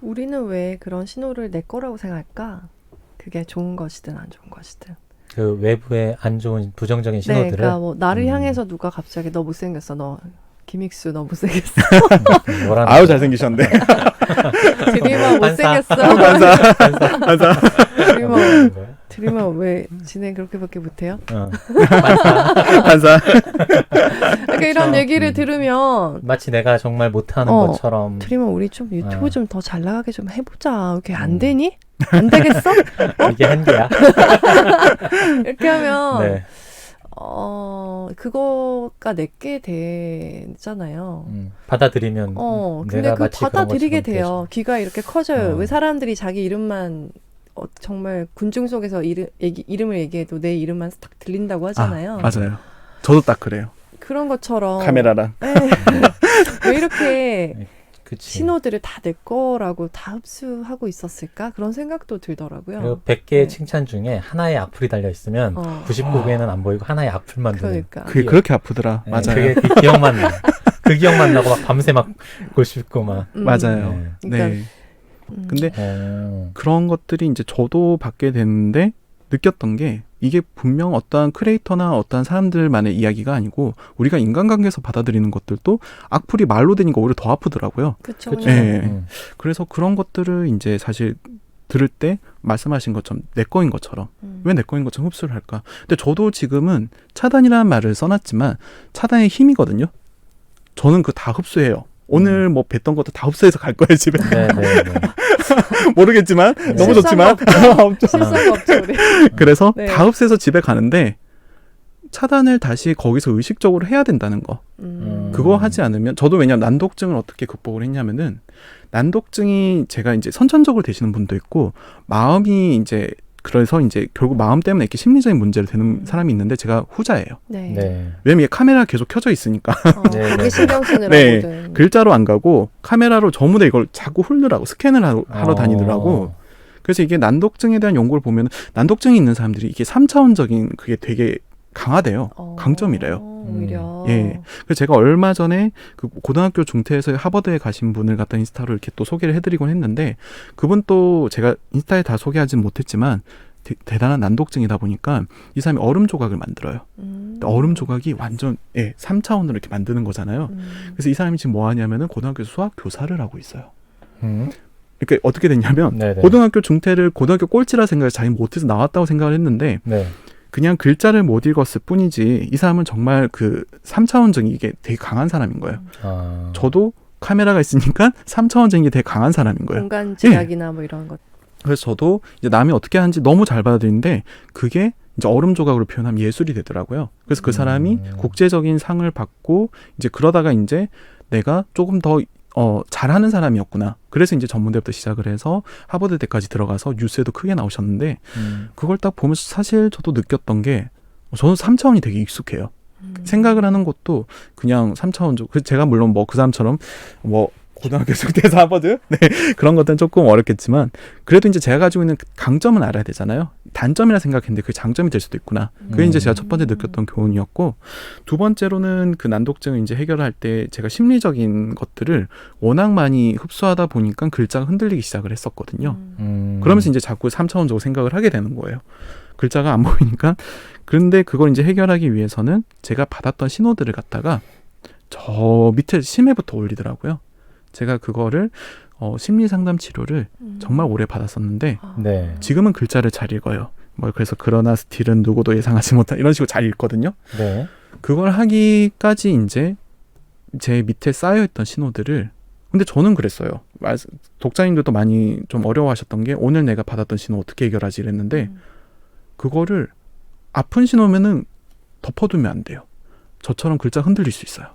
우리는 왜 그런 신호를 내 거라고 생각할까? 그게 좋은 것이든 안 좋은 것이든. 그 외부의 안 좋은 부정적인 네, 신호들을 그러니까 뭐 나를 향해서 누가 갑자기 너 못생겼어, 너 김익수 너 못생겼어, 뭐라는 아유 거야? 잘생기셨네. 드리머 못생겼어, 반사. 드리머 뭐라는 거야? 드리머 왜 진행 그렇게밖에 못해요? 반사. 그러니까 이런 얘기를 들으면 마치 내가 정말 못하는 어, 것처럼. 드리머 우리 좀 유튜브 어. 좀 더 잘 나가게 좀 해보자. 이렇게 안 되니? 안 되겠어? 이게 한계야. 이렇게 하면 네. 그거가 내게 되잖아요. 받아들이면 근데 내가 그 마치 그런 받아들이게 것처럼 돼요. 귀가 이렇게 커져요. 어. 왜 사람들이 자기 이름만 정말 군중 속에서 이름을 얘기해도 내 이름만 딱 들린다고 하잖아요. 맞아요. 저도 딱 그래요. 그런 것처럼 카메라랑. 네. 왜 이렇게 그치. 신호들을 다 내 거라고 다 흡수하고 있었을까? 그런 생각도 들더라고요. 그리고 100개의 네. 칭찬 중에 하나의 악플이 달려 있으면 99개는 안 보이고 하나의 악플만 보여요. 그러니까. 그게 그렇게 아프더라. 네, 맞아요. 그게 그 기억만 나. 그 기억만 나고 막 밤새 막 보고 싶고 막. 맞아요. 네. 그러니까, 네. 근데 어. 그런 것들이 이제 저도 받게 됐는데 느꼈던 게 이게 분명 어떠한 크리에이터나 어떠한 사람들만의 이야기가 아니고 우리가 인간관계에서 받아들이는 것들도 악플이 말로 되니까 오히려 더 아프더라고요. 그쵸. 그쵸. 네. 그래서 그런 것들을 이제 사실 들을 때 말씀하신 것처럼 내 거인 것처럼 왜 내 거인 것처럼 흡수를 할까? 근데 저도 지금은 차단이라는 말을 써놨지만 차단의 힘이거든요. 저는 그 다 흡수해요. 오늘 뭐 뵀던 것도 다 흡수해서 갈 거예요 집에. 네네네. 모르겠지만 너무 좋지만 실수가 없죠 우리. 그래서 네. 다 흡수해서 집에 가는데 차단을 다시 거기서 의식적으로 해야 된다는 거. 그거 하지 않으면 저도 왜냐면 난독증을 어떻게 극복을 했냐면은 난독증이 제가 이제 선천적으로 되시는 분도 있고 마음이 이제 그래서 이제 결국 마음 때문에 이렇게 심리적인 문제를 되는 사람이 있는데 제가 후자예요. 네. 네. 왜냐면 카메라가 계속 켜져 있으니까 네, 그게 네. 신경 쓰느라 네. 모든. 글자로 안 가고 카메라로 전부 다 이걸 자꾸 훑느라고 스캔을 하러 다니더라고. 그래서 이게 난독증에 대한 연구를 보면 난독증이 있는 사람들이 이게 3차원적인 그게 되게 강하대요. 강점이래요. 오히려. 예. 그래서 제가 얼마 전에 그 고등학교 중퇴에서 하버드에 가신 분을 갖다 인스타로 이렇게 또 소개를 해드리곤 했는데 그분 또 제가 인스타에 다 소개하진 못했지만 대단한 난독증이다 보니까 이 사람이 얼음 조각을 만들어요. 얼음 조각이 완전 3차원으로 이렇게 만드는 거잖아요. 그래서 이 사람이 지금 뭐 하냐면은 고등학교에서 수학 교사를 하고 있어요. 그러니까 어떻게 됐냐면 네네. 고등학교 중퇴를 고등학교 꼴찌라 생각해서 자기 못해서 나왔다고 생각을 했는데 네. 그냥 글자를 못 읽었을 뿐이지 이 사람은 정말 그 3차원적인 이게 되게 강한 사람인 거예요. 저도 카메라가 있으니까 3차원적인 게 되게 강한 사람인 거예요. 공간 제약이나 뭐 이런 것. 그래서 저도 이제 남이 어떻게 하는지 너무 잘 받아들이는데 그게 이제 얼음 조각으로 표현하면 예술이 되더라고요. 그래서 그 사람이 국제적인 상을 받고 이제 그러다가 이제 내가 조금 더 잘하는 사람이었구나. 그래서 이제 전문대부터 시작을 해서 하버드대까지 들어가서 뉴스에도 크게 나오셨는데 그걸 딱 보면서 사실 저도 느꼈던 게 저는 3차원이 되게 익숙해요. 생각을 하는 것도 그냥 3차원적. 제가 물론 뭐 그 사람처럼 뭐 고등학교 중퇴에서 하버드 그런 것들은 조금 어렵겠지만 그래도 이제 제가 가지고 있는 강점은 알아야 되잖아요. 단점이라 생각했는데 그게 장점이 될 수도 있구나. 그게 이제 제가 첫 번째 느꼈던 교훈이었고 두 번째로는 그 난독증을 이제 해결할 때 제가 심리적인 것들을 워낙 많이 흡수하다 보니까 글자가 흔들리기 시작을 했었거든요. 그러면서 이제 자꾸 3차원적으로 생각을 하게 되는 거예요. 글자가 안 보이니까. 그런데 그걸 이제 해결하기 위해서는 제가 받았던 신호들을 갖다가 저 밑에 심해부터 올리더라고요. 제가 그거를 심리상담 치료를 정말 오래 받았었는데 네. 지금은 글자를 잘 읽어요. 뭐 그래서 그러나 스틸은 누구도 예상하지 못한 이런 식으로 잘 읽거든요. 네. 그걸 하기까지 이제 제 밑에 쌓여있던 신호들을 근데 저는 그랬어요. 독자님들도 많이 좀 어려워하셨던 게 오늘 내가 받았던 신호 어떻게 해결하지 이랬는데 그거를 아픈 신호면은 덮어두면 안 돼요. 저처럼 글자 흔들릴 수 있어요.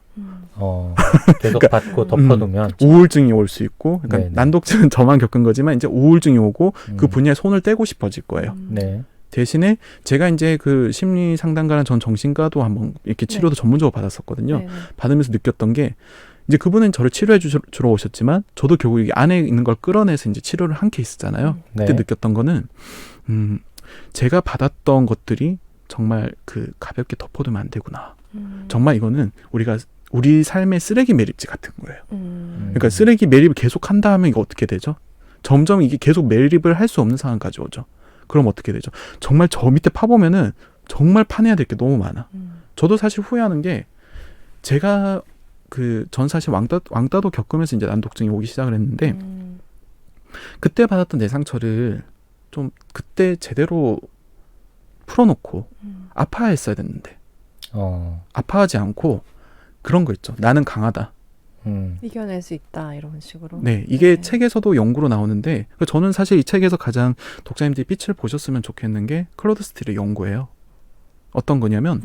계속 그러니까, 받고 덮어두면 우울증이 올 수 있고 그러니까 네네. 난독증은 저만 겪은 거지만 이제 우울증이 오고 그 분야에 손을 떼고 싶어질 거예요. 네. 대신에 제가 이제 그 심리 상담가랑 전 정신과도 한번 이렇게 치료도 전문적으로 받았었거든요. 네네. 받으면서 느꼈던 게 이제 그분은 저를 치료해 주러 오셨지만 저도 결국 이 안에 있는 걸 끌어내서 이제 치료를 한 케이스잖아요. 그때 네. 느꼈던 거는 제가 받았던 것들이 정말 그 가볍게 덮어두면 안 되구나. 정말 이거는 우리 삶의 쓰레기 매립지 같은 거예요. 그러니까 쓰레기 매립을 계속 한다 하면 이거 어떻게 되죠? 점점 이게 계속 매립을 할 수 없는 상황까지 오죠. 그럼 어떻게 되죠? 정말 저 밑에 파보면은 정말 파내야 될 게 너무 많아. 저도 사실 후회하는 게 제가 전 사실 왕따도 겪으면서 이제 난독증이 오기 시작을 했는데 그때 받았던 내 상처를 좀 그때 제대로 풀어놓고 아파했어야 됐는데 아파하지 않고 그런 거 있죠. 나는 강하다. 이겨낼 수 있다 이런 식으로. 네, 이게 네. 책에서도 연구로 나오는데 저는 사실 이 책에서 가장 독자님들이 빛을 보셨으면 좋겠는 게 클로드 스틸의 연구예요. 어떤 거냐면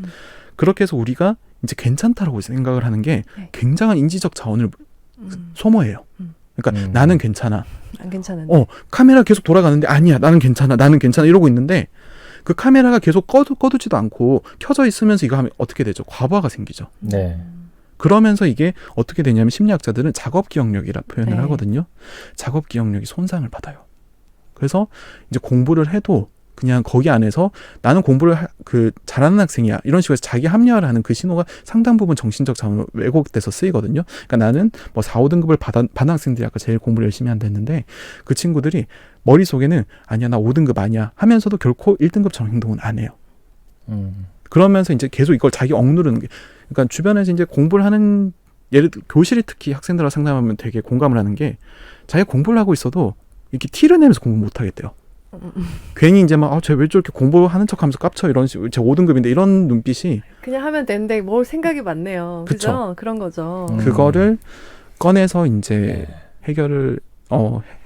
그렇게 해서 우리가 이제 괜찮다라고 생각을 하는 게 네. 굉장한 인지적 자원을 소모해요. 그러니까 나는 괜찮아. 안 괜찮은데. 카메라 계속 돌아가는데 아니야, 나는 괜찮아 이러고 있는데 그 카메라가 계속 꺼두지도 않고 켜져 있으면서 이거 하면 어떻게 되죠? 과부하가 생기죠. 네. 그러면서 이게 어떻게 되냐면 심리학자들은 작업 기억력이라 표현을 네. 하거든요. 작업 기억력이 손상을 받아요. 그래서 이제 공부를 해도 그냥 거기 안에서 나는 공부를 잘하는 학생이야 이런 식으로 해서 자기 합리화를 하는 그 신호가 상당 부분 정신적 자원으로 왜곡돼서 쓰이거든요. 그러니까 나는 뭐 4, 5등급을 받은 학생들이 아까 제일 공부를 열심히 한다 했는데 그 친구들이 머릿속에는 아니야 나 5등급 아니야 하면서도 결코 1등급처럼 행동은 안 해요. 그러면서 이제 계속 이걸 자기 억누르는 게 그러니까 주변에서 이제 공부를 하는 예를 들어 교실이 특히 학생들하고 상담하면 되게 공감을 하는 게 자기가 공부를 하고 있어도 이렇게 티를 내면서 공부 못 하겠대요. 괜히 이제 막 쟤 왜 저렇게 공부하는 척하면서 깝쳐 이런 식으로 제 5등급인데 이런 눈빛이 그냥 하면 되는데 뭘 생각이 많네요. 그쵸. 그죠? 그런 거죠. 그거를 꺼내서 이제 네. 해결을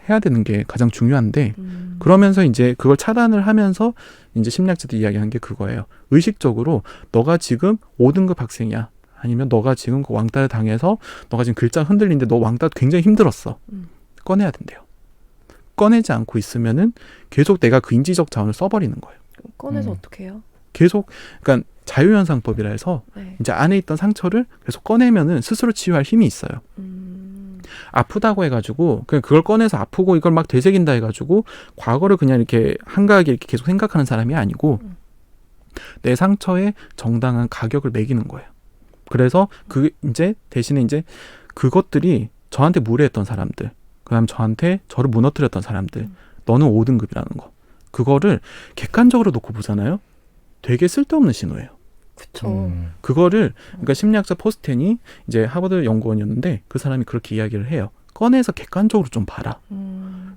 해야 되는 게 가장 중요한데 그러면서 이제 그걸 차단을 하면서 이제 심리학자들이 이야기한 게 그거예요. 의식적으로 너가 지금 5등급 학생이야. 아니면 너가 지금 그 왕따를 당해서 너가 지금 글자 흔들리는데 너 왕따 굉장히 힘들었어. 꺼내야 된대요. 꺼내지 않고 있으면은 계속 내가 그 인지적 자원을 써버리는 거예요. 꺼내서 어떻게 해요? 계속 그러니까 자유현상법이라 해서 네. 이제 안에 있던 상처를 계속 꺼내면은 스스로 치유할 힘이 있어요. 아프다고 해가지고 그냥 그걸 꺼내서 아프고 이걸 막 되새긴다 해가지고 과거를 그냥 이렇게 한가하게 이렇게 계속 생각하는 사람이 아니고 내 상처에 정당한 가격을 매기는 거예요. 그래서 이제 대신에 이제 그것들이 저한테 무례했던 사람들, 그다음 저를 무너뜨렸던 사람들, 너는 5등급이라는 거, 그거를 객관적으로 놓고 보잖아요. 되게 쓸데없는 신호예요. 그쵸. 그거를 그러니까 심리학자 포스텐이 이제 하버드 연구원이었는데 그 사람이 그렇게 이야기를 해요. 꺼내서 객관적으로 좀 봐라.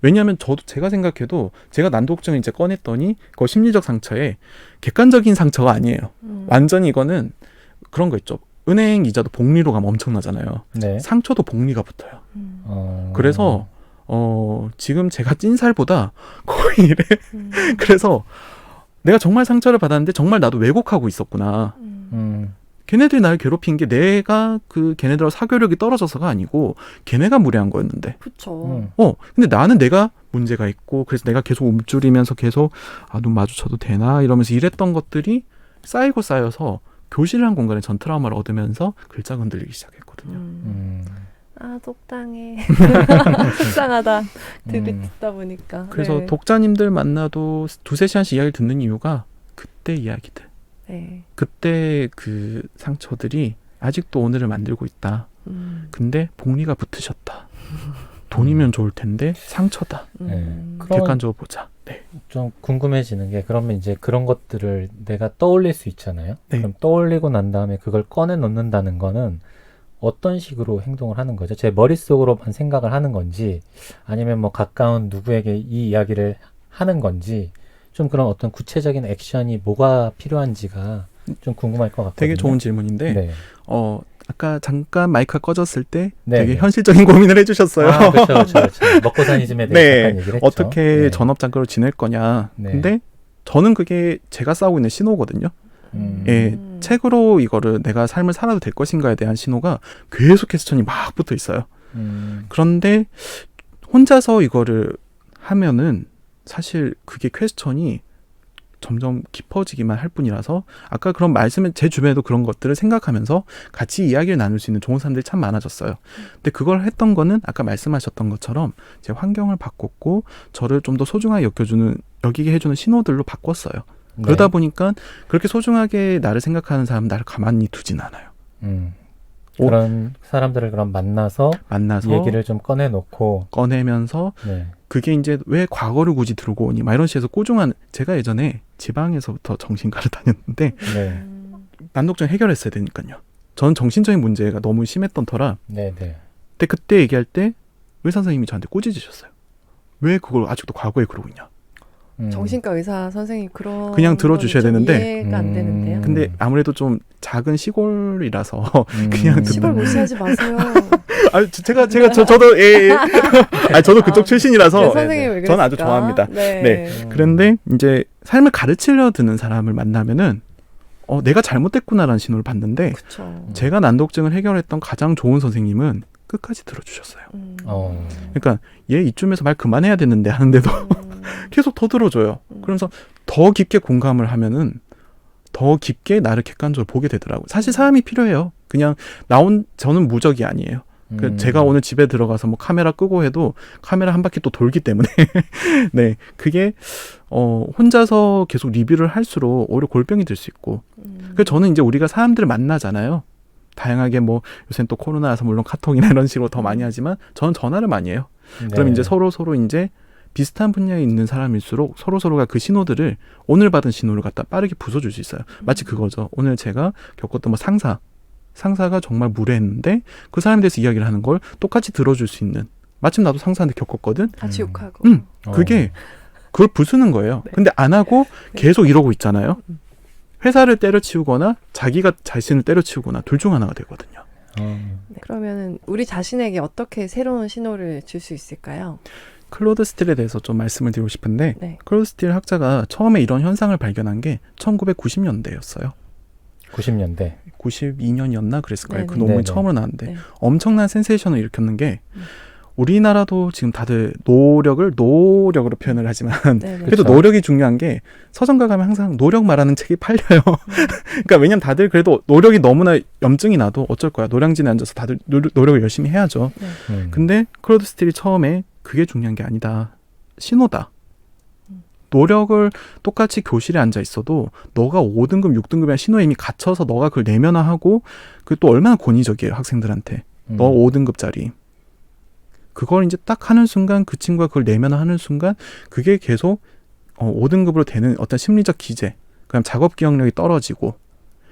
왜냐하면 제가 생각해도 제가 난독증을 이제 꺼냈더니 그 심리적 상처에 객관적인 상처가 아니에요. 완전히 이거는 그런 거 있죠. 은행 이자도 복리로 가면 엄청나잖아요. 네. 상처도 복리가 붙어요. 그래서 지금 제가 찐살보다 거의 이래. 그래서 내가 정말 상처를 받았는데 정말 나도 왜곡하고 있었구나. 걔네들이 나를 괴롭힌 게 내가 걔네들하고 사교력이 떨어져서가 아니고 걔네가 무례한 거였는데. 그쵸. 근데 나는 내가 문제가 있고 그래서 내가 계속 움츠리면서 계속 눈 마주쳐도 되나 이러면서 이랬던 것들이 쌓이고 쌓여서 교실이란 공간에 전 트라우마를 얻으면서 글자가 흔들리기 시작했거든요. 속상해. 속상하다. 듣다 보니까. 그래서 네. 독자님들 만나도 2-3시간씩 이야기를 듣는 이유가 그때 이야기들. 네. 그때 그 상처들이 아직도 오늘을 만들고 있다. 근데 복리가 붙으셨다. 돈이면 좋을 텐데 상처다. 객관적으로 보자. 네. 좀 궁금해지는 게 그러면 이제 그런 것들을 내가 떠올릴 수 있잖아요. 네. 그럼 떠올리고 난 다음에 그걸 꺼내 놓는다는 거는 어떤 식으로 행동을 하는 거죠? 제 머릿속으로만 생각을 하는 건지 아니면 뭐 가까운 누구에게 이 이야기를 하는 건지 좀 그런 어떤 구체적인 액션이 뭐가 필요한지가 좀 궁금할 것 같거든요. 되게 좋은 질문인데 네. 아까 잠깐 마이크가 꺼졌을 때 네, 되게 네. 현실적인 고민을 해주셨어요. 그렇죠. 먹고 사니즘에 대해서 네. 잠깐 얘기를 했죠. 어떻게 네. 전업장교로 지낼 거냐. 네. 근데 저는 그게 제가 싸우고 있는 신호거든요. 예, 책으로 이거를 내가 삶을 살아도 될 것인가에 대한 신호가 계속 퀘스천이 막 붙어 있어요. 그런데 혼자서 이거를 하면은 사실 그게 퀘스천이 점점 깊어지기만 할 뿐이라서 아까 그런 말씀에 제 주변에도 그런 것들을 생각하면서 같이 이야기를 나눌 수 있는 좋은 사람들이 참 많아졌어요. 근데 그걸 했던 거는 아까 말씀하셨던 것처럼 제 환경을 바꿨고 저를 좀 더 소중하게 여기게 해주는 신호들로 바꿨어요. 네. 그러다 보니까 그렇게 소중하게 나를 생각하는 사람은 나를 가만히 두진 않아요. 그런 사람들을 그럼 만나서 얘기를 좀 꺼내놓고 꺼내면서 네. 그게 이제 왜 과거를 굳이 들고 오니 막 이런 식에서 꾸중한 제가 예전에 지방에서부터 정신과를 다녔는데 네. 난독증 해결했어야 되니까요. 저는 정신적인 문제가 너무 심했던 터라 네. 네. 근데 그때 얘기할 때 의사 선생님이 저한테 꾸짖으셨어요. 왜 그걸 아직도 과거에 그러고 있냐. 정신과 의사 선생님 그런 그냥 들어주셔야 건 좀 되는데 이해가 안 되는데요. 근데 아무래도 좀 작은 시골이라서 그냥 시골 무시하지 마세요. 저도 저도 그쪽 출신이라서 네, 선생님 왜 저는 아주 그랬을까? 좋아합니다. 네. 그런데 이제 삶을 가르치려 드는 사람을 만나면은 내가 잘못됐구나라는 신호를 받는데 그쵸. 제가 난독증을 해결했던 가장 좋은 선생님은 끝까지 들어주셨어요. 그러니까 얘 이쯤에서 말 그만해야 되는데 하는데도 계속 더 들어줘요. 그러면서 더 깊게 공감을 하면은 더 깊게 나를 객관적으로 보게 되더라고요. 사실 사람이 필요해요. 그냥 저는 무적이 아니에요. 제가 오늘 집에 들어가서 뭐 카메라 끄고 해도 카메라 한 바퀴 또 돌기 때문에 네 그게 혼자서 계속 리뷰를 할수록 오히려 골병이 될 수 있고 그래서 저는 이제 우리가 사람들을 만나잖아요. 다양하게 뭐 요새는 또 코로나라서 물론 카톡이나 이런 식으로 더 많이 하지만 저는 전화를 많이 해요. 네. 그럼 이제 서로 이제 비슷한 분야에 있는 사람일수록 서로가 그 신호들을 오늘 받은 신호를 갖다 빠르게 부숴줄 수 있어요. 마치 그거죠. 오늘 제가 겪었던 뭐 상사가 정말 무례했는데 그 사람에 대해서 이야기를 하는 걸 똑같이 들어줄 수 있는 마침 나도 상사한테 겪었거든. 같이 욕하고. 그게 그걸 부수는 거예요. 네. 근데 안 하고 계속 이러고 있잖아요. 회사를 때려치우거나 자기가 자신을 때려치우거나 둘 중 하나가 되거든요. 네, 그러면 우리 자신에게 어떻게 새로운 신호를 줄 수 있을까요? 클로드 스틸에 대해서 좀 말씀을 드리고 싶은데 네. 클로드 스틸 학자가 처음에 이런 현상을 발견한 게 1990년대였어요. 90년대. 92년이었나 그랬을 거예요. 네네. 그 논문이 네네. 처음으로 나왔는데 네. 엄청난 센세이션을 일으켰는 게 우리나라도 지금 다들 노력으로 표현을 하지만 네네. 그래도 그쵸. 노력이 중요한 게 서점가 가면 항상 노력 말하는 책이 팔려요. 그러니까 왜냐면 다들 그래도 노력이 너무나 염증이 나도 어쩔 거야. 노량진에 앉아서 다들 노력을 열심히 해야죠. 근데 클로드 스틸이 처음에 그게 중요한 게 아니다. 신호다. 노력을 똑같이 교실에 앉아 있어도 너가 5등급, 6등급이나 신호에 이미 갇혀서 너가 그걸 내면화하고 그게 또 얼마나 권위적이에요. 학생들한테. 너 5등급짜리. 그걸 이제 딱 하는 순간 그 친구가 그걸 내면화하는 순간 그게 계속 5등급으로 되는 어떤 심리적 기제, 그다음 작업 기억력이 떨어지고.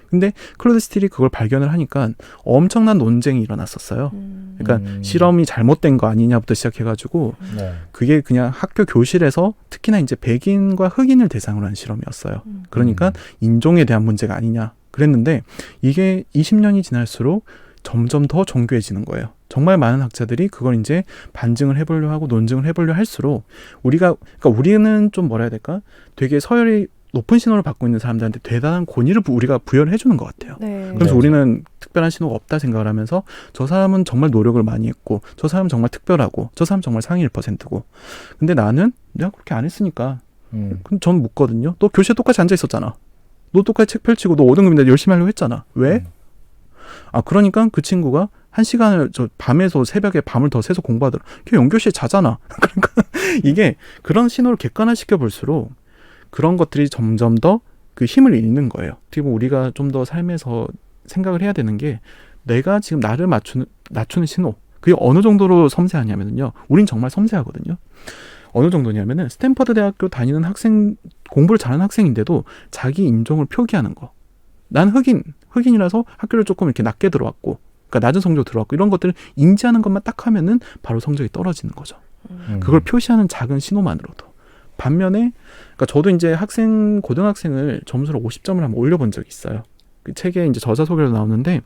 근데 클로드 스틸이 그걸 발견을 하니까 엄청난 논쟁이 일어났었어요. 그러니까 실험이 잘못된 거 아니냐부터 시작해가지고 네. 그게 그냥 학교 교실에서 특히나 이제 백인과 흑인을 대상으로 한 실험이었어요. 그러니까 인종에 대한 문제가 아니냐 그랬는데 이게 20년이 지날수록 점점 더 정교해지는 거예요. 정말 많은 학자들이 그걸 이제 반증을 해보려 하고 논증을 해보려 할수록 그러니까 우리는 좀 뭐라 해야 될까? 되게 서열이 높은 신호를 받고 있는 사람들한테 대단한 권위를 우리가 부여를 해주는 것 같아요. 네. 그래서 네. 우리는 특별한 신호가 없다 생각을 하면서 저 사람은 정말 노력을 많이 했고 저 사람은 정말 특별하고 저 사람은 정말 상위 1%고 근데 나는 내가 그렇게 안 했으니까 그럼 전 묻거든요. 너 교실에 똑같이 앉아 있었잖아. 너 똑같이 책 펼치고 너 5등급인데 열심히 하려고 했잖아. 왜? 그러니까 그 친구가 1시간을 밤에서 새벽에 밤을 더 새서 공부하더라. 걔 연교실에 자잖아. 그러니까 이게 그런 신호를 객관화시켜 볼수록 그런 것들이 점점 더 그 힘을 잃는 거예요. 어떻게 보면 우리가 좀 더 삶에서 생각을 해야 되는 게 내가 지금 나를 낮추는 신호 그게 어느 정도로 섬세하냐면요. 우린 정말 섬세하거든요. 어느 정도냐면은 스탠퍼드 대학교 다니는 학생 공부를 잘하는 학생인데도 자기 인종을 표기하는 거. 난 흑인이라서 학교를 조금 이렇게 낮게 들어왔고 그러니까 낮은 성적으로 들어왔고 이런 것들을 인지하는 것만 딱 하면은 바로 성적이 떨어지는 거죠. 그걸 표시하는 작은 신호만으로도. 반면에 그러니까 저도 이제 고등학생을 점수를 50점을 한번 올려본 적이 있어요. 그 책에 이제 저자 소개로 나오는데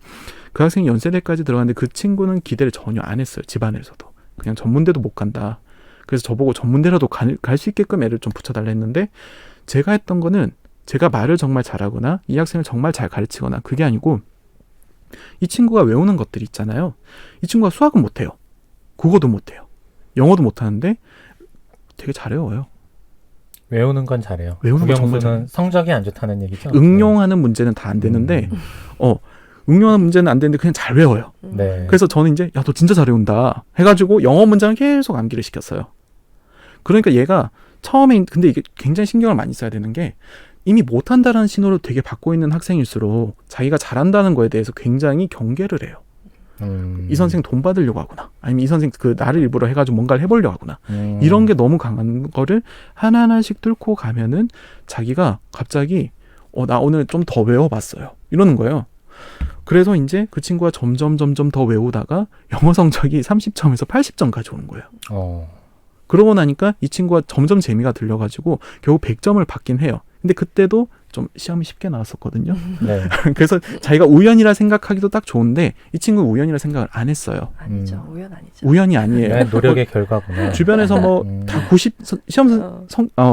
그 학생이 연세대까지 들어갔는데 그 친구는 기대를 전혀 안 했어요. 집안에서도. 그냥 전문대도 못 간다. 그래서 저보고 전문대라도 갈 수 있게끔 애를 좀 붙여달라 했는데 제가 했던 거는 제가 말을 정말 잘하거나 이 학생을 정말 잘 가르치거나 그게 아니고 이 친구가 외우는 것들이 있잖아요. 이 친구가 수학은 못해요. 국어도 못해요. 영어도 못하는데 되게 잘 외워요. 외우는 건 잘해요. 외우는 건 정말 국영수는 성적이 안 좋다는 얘기죠. 응용하는 문제는 다 안 되는데 응용하는 문제는 안 되는데 그냥 잘 외워요. 네. 그래서 저는 이제 야 너 진짜 잘 외운다 해가지고 영어 문장을 계속 암기를 시켰어요. 그러니까 얘가 처음에 근데 이게 굉장히 신경을 많이 써야 되는 게 이미 못한다라는 신호를 되게 받고 있는 학생일수록 자기가 잘한다는 거에 대해서 굉장히 경계를 해요. 이 선생 돈 받으려고 하구나. 아니면 이 선생 그 나를 일부러 해가지고 뭔가를 해보려고 하구나. 이런 게 너무 강한 거를 하나하나씩 뚫고 가면은 자기가 갑자기 나 오늘 좀 더 외워봤어요. 이러는 거예요. 그래서 이제 그 친구가 점점 더 외우다가 영어 성적이 30점에서 80점까지 오는 거예요. 그러고 나니까 이 친구가 점점 재미가 들려가지고 결국 100점을 받긴 해요. 근데 그때도 좀 시험이 쉽게 나왔었거든요. 네. 그래서 자기가 우연이라 생각하기도 딱 좋은데 이 친구는 우연이라 생각을 안 했어요. 아니죠. 우연 아니죠. 우연이 아니에요. 네, 노력의 결과구나. 주변에서 뭐 다 90 시험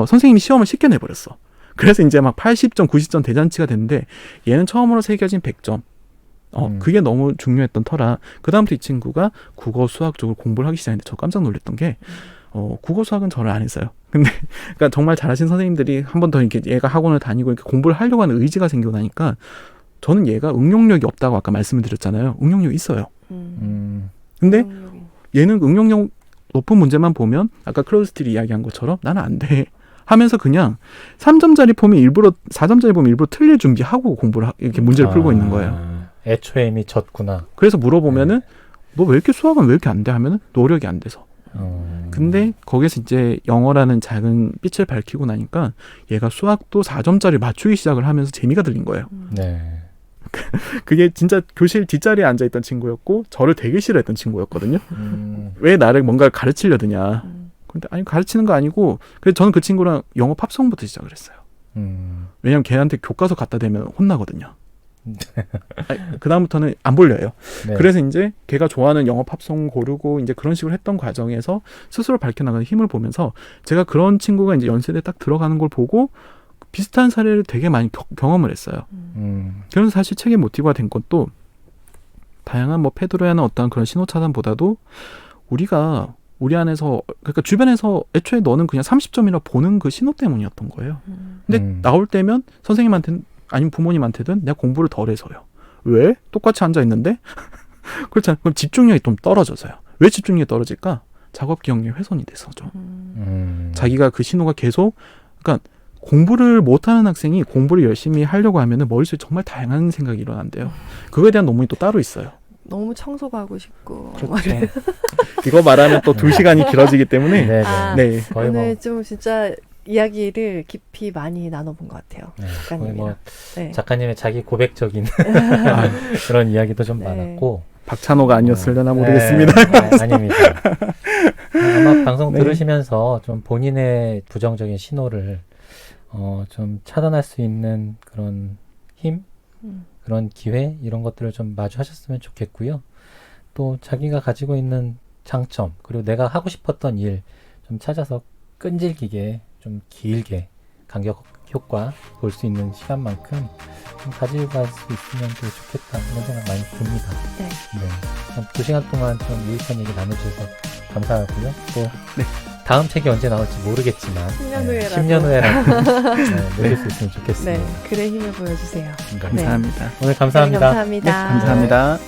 선생님이 시험을 쉽게 내버렸어. 그래서 이제 막 80점, 90점 대잔치가 됐는데 얘는 처음으로 새겨진 100점. 그게 너무 중요했던 터라 그다음부터 이 친구가 국어, 수학 쪽으로 공부를 하기 시작했는데 저 깜짝 놀랐던 게 국어, 수학은 저를 안 했어요. 근데 그러니까 정말 잘하신 선생님들이 한 번 더 이렇게 얘가 학원을 다니고 이렇게 공부를 하려고 하는 의지가 생기고 나니까 저는 얘가 응용력이 없다고 아까 말씀을 드렸잖아요. 응용력이 있어요. 근데 얘는 응용력 높은 문제만 보면 아까 크로스틸이 이야기한 것처럼 나는 안 돼. 하면서 그냥 3점짜리 폼이 일부러 4점짜리 폼이 일부러 틀릴 준비하고 공부를 이렇게 문제를 풀고 있는 거예요. 애초에 이미 졌구나. 그래서 물어보면은 너 왜 이렇게 수학은 왜 이렇게 안 돼? 하면은 노력이 안 돼서. 근데 거기서 이제 영어라는 작은 빛을 밝히고 나니까 얘가 수학도 4점짜리 맞추기 시작을 하면서 재미가 들린 거예요. 네. 그게 진짜 교실 뒷자리에 앉아있던 친구였고 저를 되게 싫어했던 친구였거든요. 왜 나를 뭔가를 가르치려 드냐. 근데 아니 가르치는 거 아니고 그래서 저는 그 친구랑 영어 팝송부터 시작을 했어요. 왜냐면 걔한테 교과서 갖다 대면 혼나거든요. 그 다음부터는 안 볼려요. 네. 그래서 이제 걔가 좋아하는 영어 팝송 고르고 이제 그런 식으로 했던 과정에서 스스로 밝혀나가는 힘을 보면서 제가 그런 친구가 이제 연세대에 딱 들어가는 걸 보고 비슷한 사례를 되게 많이 경험을 했어요. 그래서 사실 책의 모티브가 된 것도 다양한 뭐 페드로야나 어떠한 그런 신호 차단보다도 우리가 우리 안에서 그러니까 주변에서 애초에 너는 그냥 30점이라 보는 그 신호 때문이었던 거예요. 근데 나올 때면 선생님한테는 아니면 부모님한테든 내가 공부를 덜 해서요. 왜? 똑같이 앉아 있는데? 그렇잖아요. 그럼 집중력이 좀 떨어져서요. 왜 집중력이 떨어질까? 작업 기억력이 훼손이 돼서죠. 자기가 그 신호가 계속 그러니까 공부를 못하는 학생이 공부를 열심히 하려고 하면은 머릿속에 정말 다양한 생각이 일어난대요. 그거에 대한 논문이 또 따로 있어요. 너무 청소가 하고 싶고. 그렇죠. 이거 말하면 또 2시간이 길어지기 때문에 네. 네. 거의 뭐 오늘 좀 진짜 이야기를 깊이 많이 나눠본 것 같아요. 네, 거의 작가님이랑. 뭐 네. 작가님의 자기 고백적인 그런 이야기도 좀 네. 많았고 박찬호가 아니었으려나 모르겠습니다. 네, 아닙니다. 아마 방송 네. 들으시면서 좀 본인의 부정적인 신호를 좀 차단할 수 있는 그런 힘, 그런 기회 이런 것들을 좀 마주하셨으면 좋겠고요. 또 자기가 가지고 있는 장점 그리고 내가 하고 싶었던 일 좀 찾아서 끈질기게 좀 길게 간격 효과 볼 수 있는 시간만큼 좀 가지고 갈 수 있으면 또 좋겠다 이런 생각 많이 듭니다. 네. 네. 2시간 동안 좀 유익한 얘기 나눠주셔서 감사하고요. 또 네. 다음 책이 언제 나올지 모르겠지만 10년 후에라도. 10년 후에라도 누릴 수 있으면 좋겠습니다. 네, 글의 힘을 보여주세요. 네. 감사합니다. 오늘 감사합니다. 네, 감사합니다. 감사합니다.